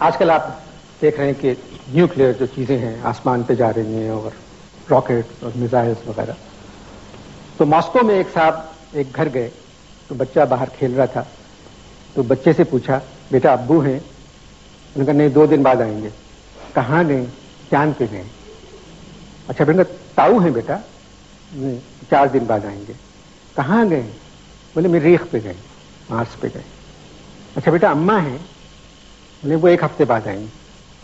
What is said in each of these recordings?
आजकल आप देख रहे हैं कि न्यूक्लियर जो चीज़ें हैं आसमान पे जा रही हैं और रॉकेट और मिसाइल्स वगैरह। तो मॉस्को में एक साहब एक घर गए तो बच्चा बाहर खेल रहा था, तो बच्चे से पूछा, बेटा अब्बू हैं? उन्होंने कहा नहीं, 2 दिन बाद आएंगे। कहाँ गए? चांद पे गए। अच्छा बेटा ताऊ हैं बेटा? नहीं, 4 दिन बाद आएंगे। कहाँ गए? बोले मरीख पे गए, मार्स पे गए। अच्छा बेटा अम्मा हैं? बोले वो 1 हफ्ते बाद आएंगे।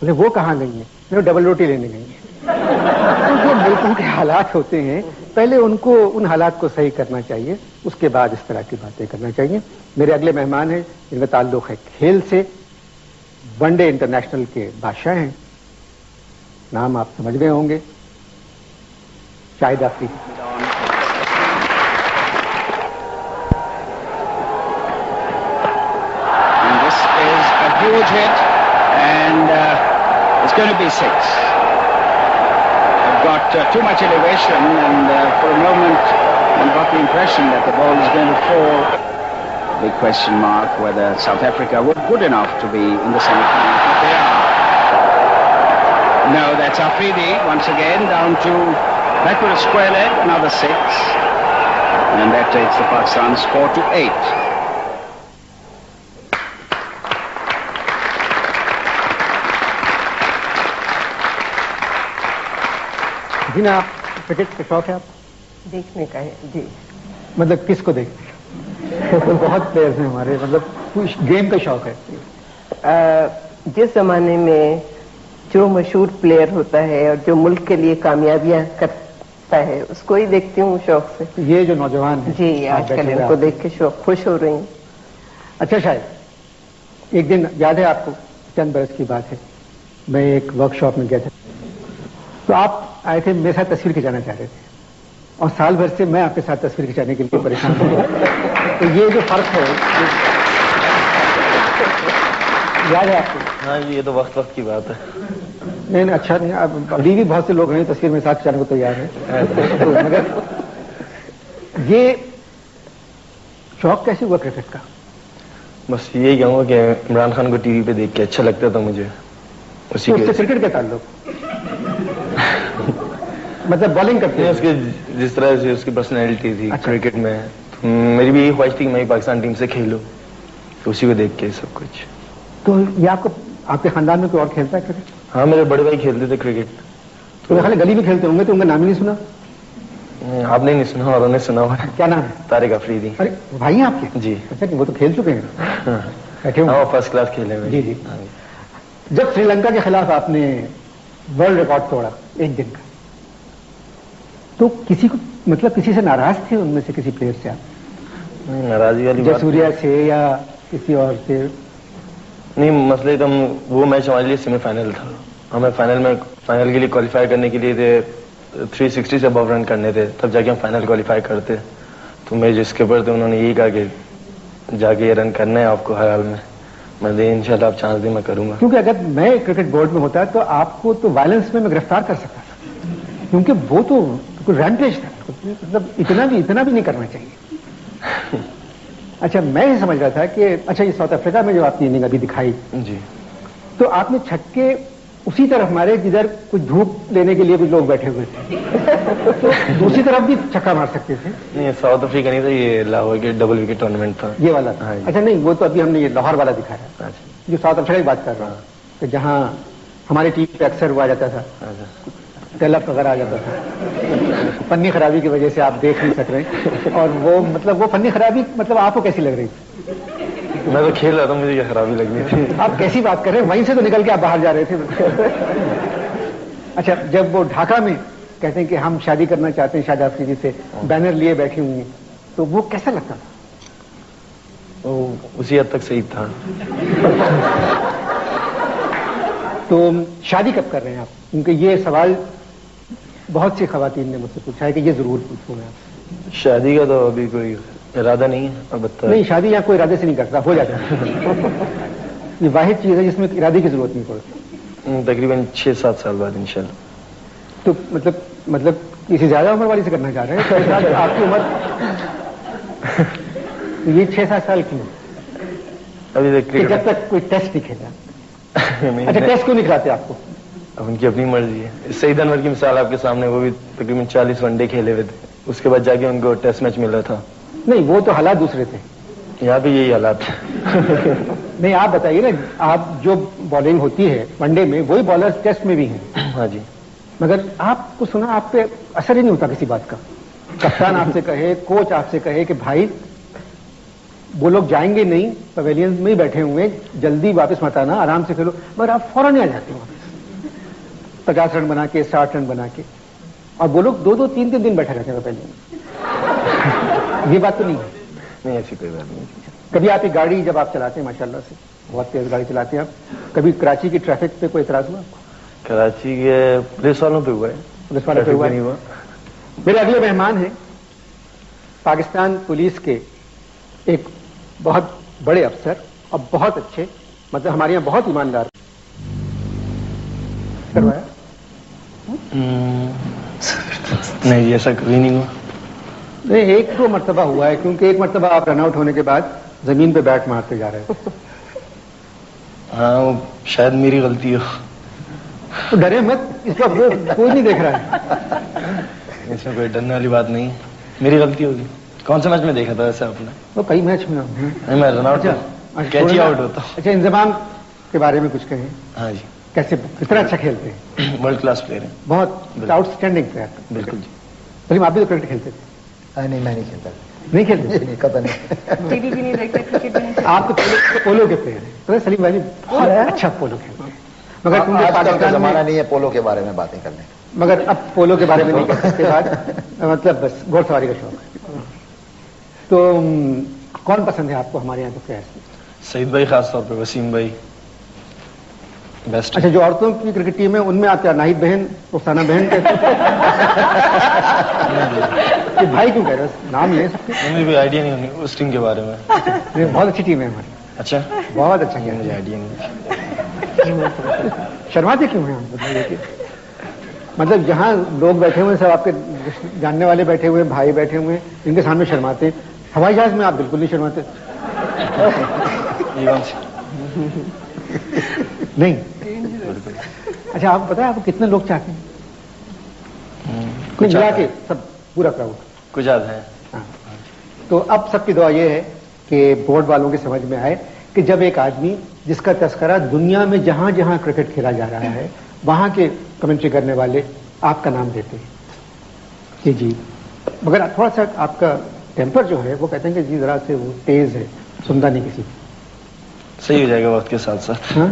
बोले वो कहाँ गई हैं? वो डबल रोटी लेने गई हैं। तो जो मुल्कों के हालात होते हैं पहले उनको उन हालात को सही करना चाहिए, उसके बाद इस तरह की बातें करना चाहिए। मेरे अगले मेहमान हैं जिनका ताल्लुक है खेल से, वनडे इंटरनेशनल के बादशाह हैं, नाम आप समझ गए होंगे, Shahid Afridi. Huge hit, and it's going to be 6. I've got too much elevation, and for a moment I got the impression that the ball is going to fall. Big question mark whether South Africa were good enough to be in the semi-final. But they are. No, that's Afridi once again down to back with a square leg, another 6, and that takes the Pakistan score to 8. जी ना, आप cricket का शौक है? आप देखने का है जी। मतलब किसको देखते हैं? तो बहुत प्लेयर्स हैं हमारे, मतलब कुछ गेम का शौक है। जिस जमाने में जो मशहूर प्लेयर होता है और जो मुल्क के लिए कामयाबियां करता है उसको ही देखती हूँ शौक से। ये जो नौजवान है जी, आजकल इनको देख के शौक खुश हो रही हूँ। अच्छा शायद एक दिन याद है आपको, चंद बरस की बात है, मैं एक वर्कशॉप में गया था, तो आप आए थे, मेरे साथ तस्वीर खिंचाना चाह रहे थे और साल भर से मैं आपके साथ तस्वीर खिंचाने के लिए परेशान हूँ। तो ये जो फर्क है याद है आपको? हाँ, ये तो वक्त की बात है। नहीं अच्छा नहीं, अब अभी भी बहुत से लोग हैं तस्वीर में साथ खिंचाने को तैयार है। तो मगर ये शौक कैसे हुआ क्रिकेट का? बस यही कहूँगा कि इमरान खान को टीवी पे देख के अच्छा लगता था मुझे, उसी तो उससे क्रिकेट का ताल्लुक? मतलब बॉलिंग करते हैं? उसके जिस तरह से उसकी पर्सनैलिटी थी। अच्छा। क्रिकेट में तो मेरी भी यही ख्वाहिश थी कि मैं पाकिस्तान टीम से खेलूं, तो उसी को देख के सब कुछ। तो ये आपको, आपके खानदान में कोई और खेलता है क्रिकेट? हाँ, मेरे बड़े भाई खेलते थे क्रिकेट। तो खाली गली में खेलते होंगे, तो उनका नाम ही नहीं सुना? आपने नहीं सुना और उन्हें सुना हुआ है। क्या नाम है? तारिक अफरीदी। अरे भाई हैं आपके? जी। अच्छा, वो तो खेल चुके हैं। बैठे हुए? फर्स्ट क्लास खेले हुए। जी जी। जब श्रीलंका के खिलाफ आपने वर्ल्ड रिकॉर्ड तोड़ा 1 दिन का, तो किसी को, मतलब किसी से नाराज थे उनमें से, किसी प्लेयर से आप? नाराजगी वाली बात सूर्या से या किसी और से? नहीं, मसले तो वो मैच हमारे लिए सेमीफाइनल था, हमें फाइनल के लिए क्वालिफाई करने के लिए थे 360 से अबव रन करने थे, तब जाके हम फाइनल क्वालिफाई करते। तो मैं जिसके ऊपर थे उन्होंने यही कहा कि जाके ये रन करना है आपको हर हाल में। मैं दे इंशाल्लाह आप चांस दी, मैं करूंगा। क्योंकि अगर मैं क्रिकेट बोर्ड में होता तो आपको तो वायलेंस में मैं गिरफ्तार कर सकता था, क्योंकि वो तो रैम्पेज था, मतलब इतना भी नहीं करना चाहिए। अच्छा, मैं ये समझ रहा था कि अच्छा ये साउथ अफ्रीका में जो आपने इनिंग अभी दिखाई जी, तो आपने छक्के उसी तरफ मारे जिधर कुछ धूप लेने के लिए भी लोग बैठे हुए थे। तो दूसरी तरफ भी छक्का मार सकते थे। नहीं, साउथ अफ्रीका नहीं था, ये लाहौर के डबल विकेट टूर्नामेंट था, ये वाला था। अच्छा नहीं, वो तो अभी हमने ये लाहौर वाला दिखाया, जो साउथ अफ्रीका की बात कर रहा हूँ, जहाँ हमारे टीवी पे अक्सर हुआ जाता था, तलब वगैरह आ जाता था, फन्नी खराबी की वजह से आप देख नहीं सक रहे। और वो मतलब वो फन्नी खराबी मतलब आपको कैसी लग रही थी? मैं तो खेल रहा था, मुझे क्या खराबी लग रही थी? आप कैसी बात कर रहे हैं, वहीं से तो निकल के आप बाहर जा रहे थे। अच्छा, जब वो ढाका में कहते हैं कि हम शादी करना चाहते हैं शाहिद अफरीदी से, बैनर लिए बैठी हुई हैं, तो वो कैसा लगता था? तो उसी हद तक सही था। तो शादी कब कर रहे हैं आप? क्योंकि ये सवाल बहुत सी खवातीन ने मुझसे पूछा है कि ये जरूर पूछूं मैं आपसे। शादी का तो अभी कोई इरादा नहीं है, अब बता। नहीं, शादी यहाँ कोई इरादे से नहीं करता, हो जाता है। ये वाहिद चीज है जिसमें इरादे की जरूरत नहीं पड़ती। तकरीबन 6-7 साल बाद इंशाल्लाह। तो मतलब किसी ज्यादा उम्र वाली से करना चाह रहे हैं? तो आपकी उम्र ये 6-7 साल की अभी तक जब तक कोई टेस्ट नहीं खेला। अच्छा, टेस्ट क्यों नहीं खिलाते आपको? अब उनकी अपनी मर्जी है। सईद अनवर की मिसाल आपके सामने, वो भी तकरीबन 40 वनडे खेले हुए थे, उसके बाद जाके उनको टेस्ट मैच मिल रहा था। नहीं, वो तो हालात दूसरे थे, यहाँ भी यही हालात है। नहीं, आप बताइए ना, आप जो बॉलिंग होती है वनडे में वही बॉलर टेस्ट में भी हैं। हाँ जी। मगर आपको सुना, आप पे असर ही नहीं होता किसी बात का। कप्तान आपसे कहे, कोच आपसे कहे कि भाई वो लोग जाएंगे नहीं, पवेलियन में ही बैठे हुए, जल्दी वापस मत आना, आराम से खेलो, मगर आप फौरन आ जाते हो वापस 50 रन बना के, 60 रन बना के, और वो लोग 2-2, 3-3 दिन बैठे रहते हैं पवेलियन में। ये बात तो नहीं है? नहीं, ऐसी कोई बात नहीं। कभी आपकी गाड़ी जब आप चलाते हैं, माशाल्लाह से बहुत तेज गाड़ी चलाते हैं आप, कभी कराची की ट्रैफिक पे कोई इतराज हुआ? कराची के पुलिस वालों पे हुआ है। पुलिस वालों पे हुआ नहीं हुआ? मेरे अगले मेहमान हैं पाकिस्तान पुलिस के एक बहुत बड़े अफसर और बहुत अच्छे, मतलब हमारे यहाँ बहुत ईमानदार। करवाया? नहीं, ऐसा कभी नहीं हुआ। नहीं, 1-2 मरतबा हुआ है, क्योंकि एक मरतबा आप रन आउट होने के बाद जमीन पे बैट मारते जा रहे थे। हाँ, शायद मेरी गलती हो। तो डरे मत, इसका कोई नहीं देख रहा है। इसमें कोई डरने वाली बात नहीं है, मेरी गलती होगी। कौन से मैच में देखा था वैसे आपने? वो कई मैच में। नहीं, मैं रन आउट, कैच ही आउट होता। अच्छा, इंतजाम के बारे में कुछ कहें। हाँ जी। कैसे, कितना अच्छा खेलते हैं? वर्ल्ड क्लास प्लेयर है, बहुत आउटस्टैंडिंग प्लेयर। बिल्कुल जी। सलीम, आप भी तो क्रिकेट खेलते थे? नहीं, मैं नहीं खेलता। नहीं खेलते? नहीं, कतई नहीं। टीवी भी नहीं देखते, क्रिकेट भी नहीं खेलते। आप तो पोलो के प्लेयर हैं, तो सलीम भाई बहुत अच्छा पोलो खेलते हैं। मगर क्योंकि आजकल का पाकिस्तान जमाना में, नहीं है पोलो के बारे में बातें करने। मगर अब पोलो के बारे में नहीं कर सकते बात, मतलब बस घोड़सवारी का शौक है। तो कौन पसंद है आपको हमारे यहाँ के प्लेयर्स में? सईद भाई, खास तौर पे वसीम भाई बेस्ट। अच्छा, जो औरतों की क्रिकेट टीम है उनमें आप क्या नाहिद बहन, रुखसाना बहन कहते हैं? भाई क्यों कह रहे हो, नाम ले सकते? मुझे कोई आइडिया नहीं होनी उस टीम के बारे में। ये बहुत अच्छी टीम है हमारी। अच्छा, बहुत अच्छा खेल। मुझे आइडिया नहीं। शर्माते क्यों हैं हम, बताइए कि मतलब यहाँ लोग बैठे हुए, सब आपके जानने वाले बैठे हुए, भाई बैठे हुए, इनके सामने शर्माते? हवाई जहाज में आप बिल्कुल नहीं शर्माते। नहीं? अच्छा, आप बताएं, आपको कितने लोग चाहते हैं? कुछ मिला के सब, पूरा क्राउड? कुछ याद है। हाँ। तो अब सबकी दुआ ये है कि बोर्ड वालों की समझ में आए कि जब एक आदमी जिसका तस्करा दुनिया में जहां जहां क्रिकेट खेला जा रहा है वहां के कमेंट्री करने वाले आपका नाम देते हैं कि जी, मगर थोड़ा सा आपका टेम्पर जो है वो कहते हैं कि जी जरा से वो तेज है, सुनता नहीं किसी। सही हो जाएगा वक्त के साथ साथ। हाँ?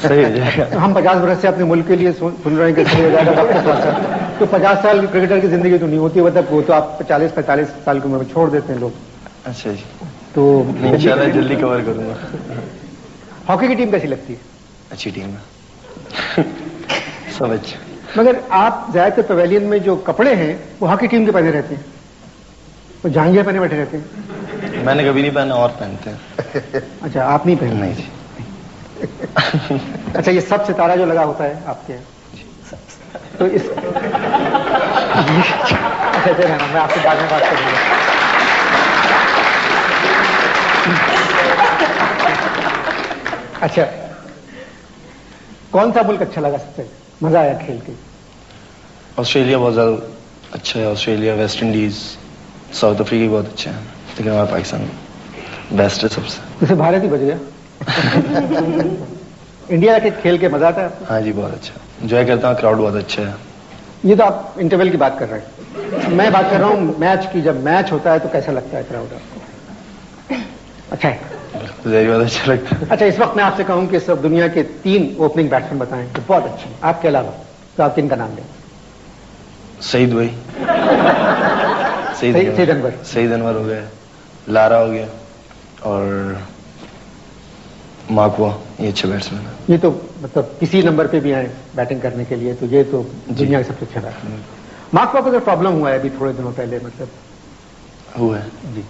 सही हो जाएगा। हम 50 बरस से अपने मुल्क के लिए सुन रहे हैं कि सही हो जाएगा वक्त के साथ साथ। तो 50 साल क्रिकेटर की जिंदगी तो नहीं होती, मतलब वो तो आप 40-45 साल की उम्र में छोड़ देते हैं लोग। अच्छा जी। तो इंशाल्लाह जल्दी कवर करूंगा। हॉकी की टीम कैसी लगती है? अच्छी टीम है। सब अच्छा। मगर आप ज्यादातर पवेलियन में जो कपड़े हैं वो हॉकी टीम के पहने रहते हैं, वो जांघिया पहने बैठे रहते हैं। मैंने कभी नहीं पहना, और पहनते हैं। अच्छा, आप नहीं पहने? नहीं जी। अच्छा, ये सब सितारा जो लगा होता है आपके यहाँ, तो इस अच्छा, मैं आपसे बाद में बात करूंगा। अच्छा, कौन सा मुल्क अच्छा लगा सबसे, मजा आया खेल के? ऑस्ट्रेलिया बहुत ज्यादा अच्छा है। Australia, West Indies, south Africa बहुत अच्छा है, लेकिन हमारा पाकिस्तान बेस्ट है सबसे। उसे भारत ही बच गया। इंडिया के खेल के मजा आता है आपको? हाँ जी, बहुत अच्छा, एंजॉय करता हूँ, क्राउड बहुत अच्छा है। ये तो आप इंटरवल की बात कर रहे हैं, मैं बात कर रहा हूँ मैच की। जब मैच होता है तो कैसा लगता है क्राउड आपको? अच्छा है, बहुत अच्छा लगता है। अच्छा, इस वक्त मैं आपसे कहूं कि सब दुनिया के 3 ओपनिंग बैट्समैन बताएं तो बहुत अच्छे हैं आपके अलावा, तो आप किनका नाम लें? सईद भाई, सईद अनवर। सईद अनवर हो गया, लारा हो गया, और माकवा, ये अच्छे बैट्समैन है। ये तो मतलब किसी नंबर पे भी आए बैटिंग करने के लिए, तो ये तो दुनिया का सबसे अच्छा बैट्समैन। माकवा को तो प्रॉब्लम हुआ है अभी थोड़े दिनों पहले, मतलब हुआ है जी।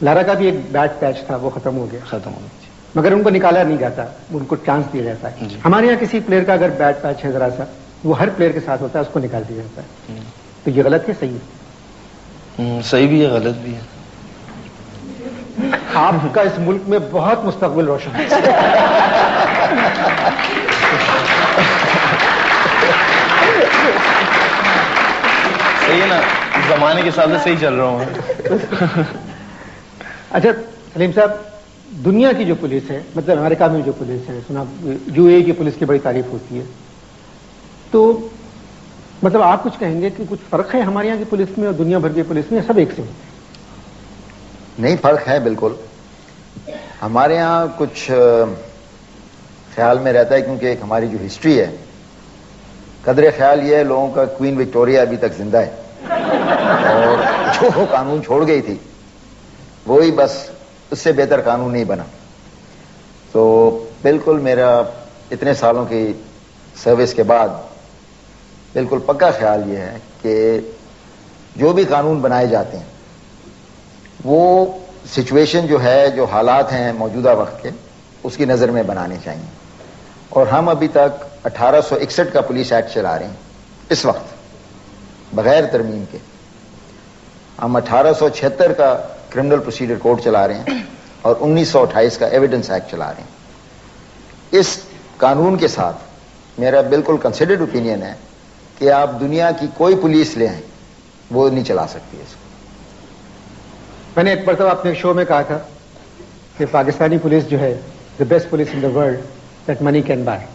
लारा का भी एक बैट पैच था, वो खत्म हो गया। खत्म हो गया, मगर उनको निकाला नहीं जाता, उनको चांस दिया जाता है। हमारे यहाँ किसी प्लेयर का अगर बैट पैच है जरा सा, वो हर प्लेयर के साथ होता है, उसको निकाल दिया जाता है। तो ये गलत है, सही है? सही भी है, गलत भी है। आपका इस मुल्क में बहुत मुस्तकबिल रोशन है। वही है ना, जमाने के हिसाब से सही चल रहा हूँ। अच्छा सलीम साहब, दुनिया की जो पुलिस है, मतलब अमेरिका में जो पुलिस है, सुना यूएई की पुलिस की बड़ी तारीफ होती है, तो मतलब आप कुछ कहेंगे कि कुछ फर्क है हमारे यहाँ की पुलिस में और दुनिया भर की पुलिस में, सब एक से? नहीं, फर्क है बिल्कुल। हमारे यहाँ कुछ ख्याल में रहता है, क्योंकि एक हमारी जो हिस्ट्री है, कदरे ख्याल ये है लोगों का, क्वीन विक्टोरिया अभी तक जिंदा है और जो वो कानून छोड़ गई थी वही बस उससे बेहतर कानून नहीं बना। तो बिल्कुल मेरा इतने सालों की सर्विस के बाद बिल्कुल पक्का ख्याल ये है कि जो भी कानून बनाए जाते हैं वो सिचुएशन जो है, जो हालात हैं मौजूदा वक्त के, उसकी नज़र में बनाने चाहिए। और हम अभी तक 1861 का पुलिस एक्ट चला रहे हैं इस वक्त, बगैर तरमीम के। हम 1876 का क्रिमिनल प्रोसीजर कोड चला रहे हैं और 1928 का एविडेंस एक्ट चला रहे हैं। इस कानून के साथ मेरा बिल्कुल कंसिडर्ड ओपिनियन है कि आप दुनिया की कोई पुलिस ले आए, वो नहीं चला सकती इसको। मैंने एक मरतबा अपने शो में कहा था कि पाकिस्तानी पुलिस जो है, the best police in the world that money can buy.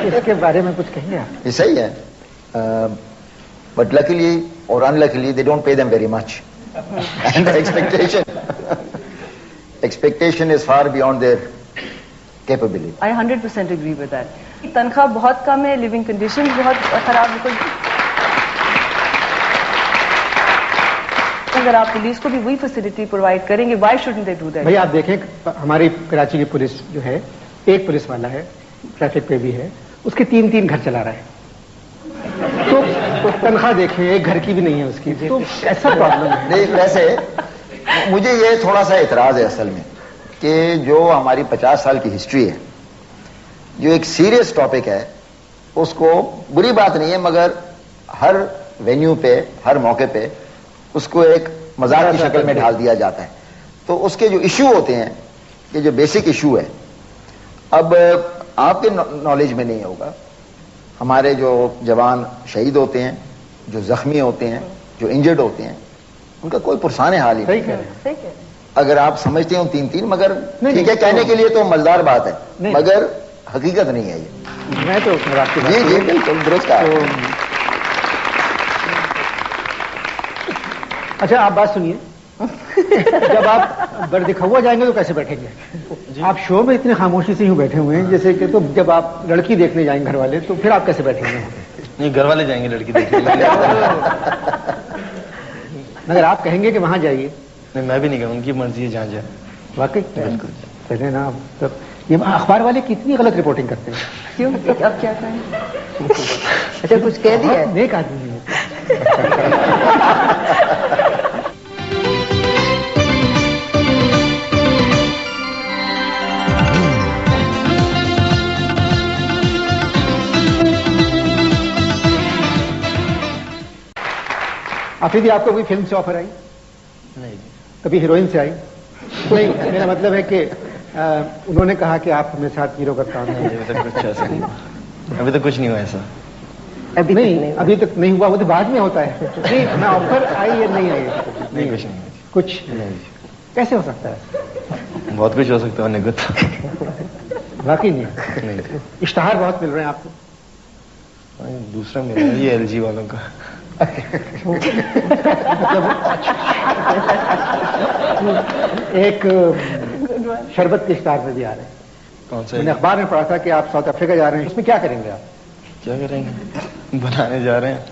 इसके बारे में कुछ कहेंगे आप? ये सही है, बट लकीली और unluckily they don't pay them very much and expectation is far beyond their capability. I 100% agree with that. तनख्वाह बहुत कम है, लिविंग कंडीशंस बहुत खराब है। अगर आप पुलिस को भी वही फैसिलिटी प्रोवाइड करेंगे, why shouldn't they do that? भाई आप देखें, हमारी कराची की पुलिस जो है, एक पुलिस वाला है, ट्रैफिक पे भी है, उसके 3-3 घर चला रहा है। तो तनख्वाह देखें, एक घर की भी नहीं है उसकी, तो ऐसा प्रॉब्लम है। नहीं, वैसे मुझे ये थोड़ा सा इतराज है असल में कि जो हमारी 50 साल की हिस्ट्री है, जो एक सीरियस टॉपिक है, उसको बुरी बात नहीं है मगर हर वेन्यू पे, हर मौके पे उसको एक मजाक की शक्ल में ढाल दिया जाता है। तो उसके जो इशू होते हैं, ये जो बेसिक इशू है, अब आपके नॉलेज में नहीं होगा, हमारे जो जवान शहीद होते हैं, जो जख्मी होते हैं, जो इंजर्ड होते हैं, उनका कोई पुरसान हाल ही नहीं। अगर आप समझते हो 3-3, मगर ठीक है, कहने के लिए तो मजेदार बात है, मगर हकीकत नहीं है ये। मैं तो जी बिल्कुल दुरुस्त है। अच्छा आप बात सुनिए, जब आप बरदिखुआ जाएंगे तो कैसे बैठेंगे? आप शो में इतने खामोशी से यूं बैठे हुए हैं जैसे कि, तो जब आप लड़की देखने जाएंगे घर वाले, तो फिर आप कैसे बैठेंगे? नहीं, घर वाले जाएंगे लड़की देखने। मगर आप कहेंगे कि वहां जाइए? नहीं, मैं भी नहीं कहूँ, उनकी मर्जी है जहाँ जाए। वाकई बिल्कुल पहले ना, तो ये अखबार वाले कितनी गलत रिपोर्टिंग करते हैं। क्यों, अब क्या करें? अच्छा कुछ कह दिया? नेक आदमी है। आफरीदी, आपको कोई फिल्म से ऑफर आई? नहीं। कभी हीरोइन से आई? नहीं, मेरा मतलब है कि उन्होंने कहा कि आप मेरे साथ हीरो का काम है। अभी तक कुछ ऐसा नहीं, अभी तक कुछ नहीं हुआ ऐसा। अभी तक नहीं हुआ, वो तो बाद में होता है। नहीं, मैं ऑफर आई या नहीं आई? नहीं, कुछ नहीं। कुछ नहीं। कैसे हो सकता है? बहुत कुछ हो सकता है, निगत वाकई नहीं। इश्तहार बहुत मिल रहे हैं आपको। दूसरा मिल रहा है ये LG वालों का। मतलब एक शरबत के इश्तहार में भी आ रहे हैं। कौन सा? मैंने अखबार में पढ़ा था कि आप साउथ अफ्रीका जा रहे हैं। उसमें क्या करेंगे आप? क्या करेंगे? बनाने जा रहे हैं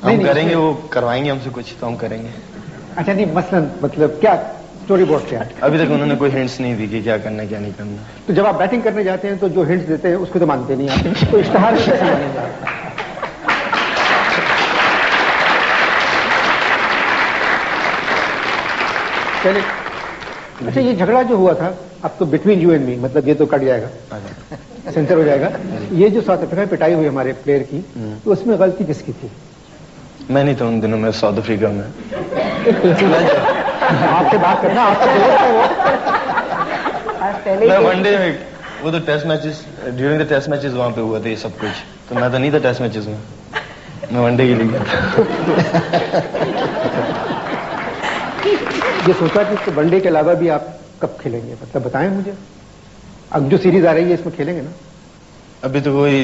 हम। करेंगे, वो करवाएंगे हमसे कुछ तो हम करेंगे। अच्छा नहीं, मसलन मतलब क्या स्टोरी बोर्ड क्या? अभी तक उन्होंने कोई हिंट्स नहीं दी कि क्या करना है क्या नहीं करना। तो जब आप बैटिंग करने जाते हैं तो जो हिंट्स देते हैं उसको तो मानते नहीं आप, तो इश्तहार में कैसे मानेंगे? चलिए, अच्छा ये झगड़ा जो हुआ था, अब तो बिटवीन यू एंड मी, मतलब ये तो कट जाएगा, सेंसर हो जाएगा। ये जो साउथ अफ्रीका में पिटाई हुई हमारे प्लेयर की, तो उसमें गलती किसकी थी? मैं नहीं था उन दिनों में साउथ अफ्रीका में। आपसे बात करना, आपका दोस्त है वो। मैं वनडे में, वो तो test matches, during the test matches वहां पे हुआ था ये सब कुछ, तो मैं तो नहीं था टेस्ट मैचेस में। मैं वनडे के लिए गया था। ये सोचा कि इसको वनडे के अलावा भी आप कब खेलेंगे, मतलब बताएं मुझे। अब जो सीरीज आ रही है इसमें खेलेंगे ना? अभी तो कोई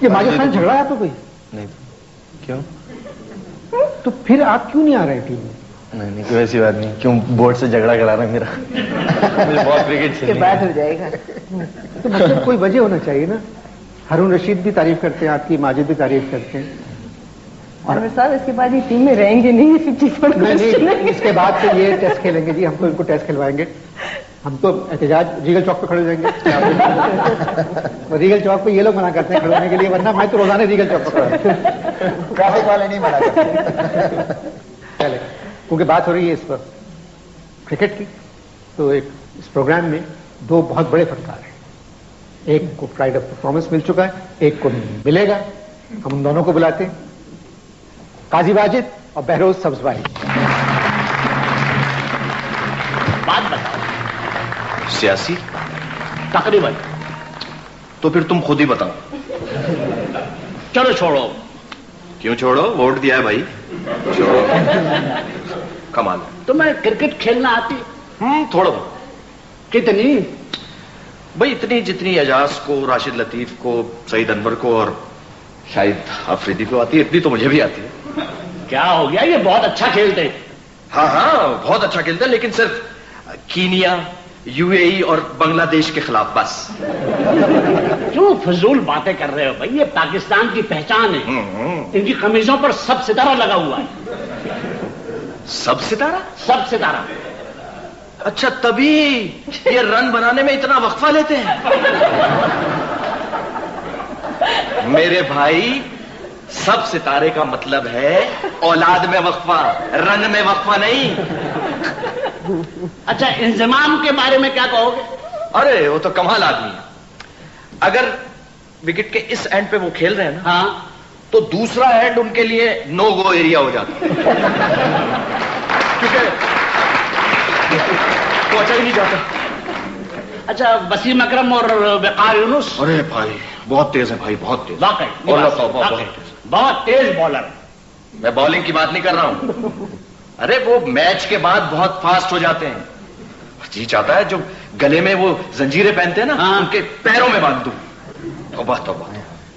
ये माजोखान झगड़ा है तो कोई नहीं। क्यों? तो फिर आप क्यों नहीं आ रहे टीम में? नहीं कोई ऐसी बात नहीं। क्यों बोर्ड से झगड़ा करा रहा है मेरा? मुझे बहुत क्रिकेट के बाद हो जाएगा। तो मतलब कोई वजह होना चाहिए ना। हारून रशीद भी तारीफ करते हैं आपकी, माजिद भी तारीफ करते हैं। और साहब इसके बाद ये टीम में रहेंगे नहीं, इसी चीज पर नहीं, इसके बाद से ये टेस्ट खेलेंगे जी। हम तो इनको टेस्ट खिलवाएंगे। हम तो एहतजाज रीगल चौक पे खड़े हो जाएंगे। रीगल चौक पे ये लोग मना करते हैं खड़े होने के लिए, वरना मैं तो रोजाना रीगल चौक पे खड़ा। ट्रैफिक वाले नहीं मना करते। पहले क्योंकि बात हो रही है इस पर क्रिकेट की, तो एक इस प्रोग्राम में दो बहुत बड़े फनकार हैं। एक को प्राइड ऑफ परफॉर्मेंस मिल चुका है, एक को मिलेगा। हम उन दोनों को बुलाते हैं, काजी वाजिद और बहरोज सब्जभाई। बात बताओ। सियासी? तकरीबन। तो फिर तुम खुद ही बताओ। चलो छोड़ो। क्यों छोड़ो? वोट दिया है भाई, छोड़ो। कमाल। तुम्हें क्रिकेट खेलना आती? थोड़ा बहुत। कितनी? भाई इतनी जितनी एजाज को, राशिद लतीफ को, सईद अनवर को और शाहिद अफरीदी को आती है, इतनी तो मुझे भी आती है। क्या हो गया? ये बहुत अच्छा खेलते हैं। हाँ बहुत अच्छा खेलते हैं, लेकिन सिर्फ कीनिया, यूएई और बांग्लादेश के खिलाफ बस। क्यों फजूल बातें कर रहे हो भाई? ये पाकिस्तान की पहचान है। इनकी कमीजों पर सब सितारा लगा हुआ है। सब सितारा? सब सितारा। अच्छा, तभी ये रन बनाने में इतना वक्फा लेते हैं। मेरे भाई, सब सितारे का मतलब है औलाद में वक्फा, रन में वक्फा नहीं। अच्छा, इंजमाम के बारे में क्या कहोगे? अरे वो तो कमाल आदमी है। अगर विकेट के इस एंड पे वो खेल रहे हैं ना, हाँ, तो दूसरा एंड उनके लिए नो गो एरिया हो जाता है। क्योंकि वो अच्छा ही नहीं जाता। अच्छा, वसीम अकरम और वकार यूनुस? अरे भाई बहुत तेज है भाई, बहुत तेज। वाकई बहुत तेज बॉलर। मैं बॉलिंग की बात नहीं कर रहा हूं। अरे वो मैच के बाद बहुत फास्ट हो जाते हैं। जी चाहता है जो गले में वो जंजीरें पहनते हैं ना, हाँ, उनके पैरों में बांध दूं। तौबा तौबा।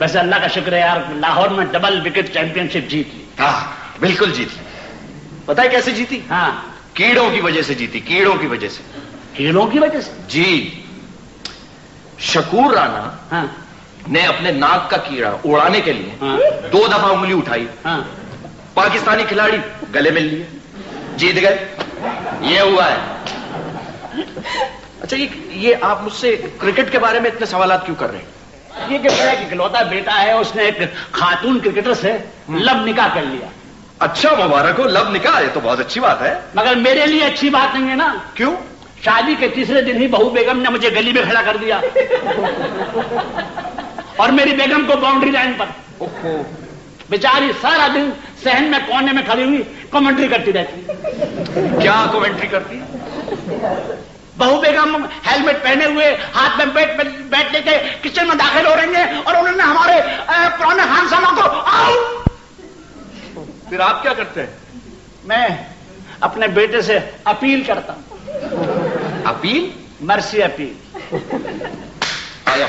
वैसे अल्लाह का शुक्र है यार, लाहौर में डबल विकेट चैंपियनशिप जीत ली। हाँ बिल्कुल जीत ली। पता है कैसे जीती? हाँ, कीड़ों की वजह से जीती, कीड़ों की वजह से। कीड़ों की वजह से? जी, शकूर राना हाँ ने अपने नाक का कीड़ा उड़ाने के लिए हाँ 2 दफा उंगली उठाई। हाँ, पाकिस्तानी खिलाड़ी गले मिल लिए, जीत गए। ये हुआ है। अच्छा, ये आप मुझसे क्रिकेट के बारे में इतने सवालात क्यों कर रहे हैं? ये कि मेरा इकलौता बेटा है, उसने एक खातून क्रिकेटर से लब निकाह कर लिया। अच्छा, मुबारक हो, लब निकाह, ये तो बहुत अच्छी बात है। मगर मेरे लिए अच्छी बात नहीं है ना। क्यों? शादी के तीसरे दिन ही बहू बेगम ने मुझे गली में खड़ा कर दिया और मेरी बेगम को बाउंड्री लाइन पर। बेचारी सारा दिन सहन में कोने में खड़ी हुई कमेंट्री करती रहती। क्या कमेंट्री करती? बहू बेगम हेलमेट पहने हुए हाथ में बैठ लेके किचन में दाखिल हो रही है और उन्होंने हमारे पुराने खानसामा को आउट। फिर आप क्या करते हैं? मैं अपने बेटे से अपील करता हूं। अपील? Mercy appeal. आया।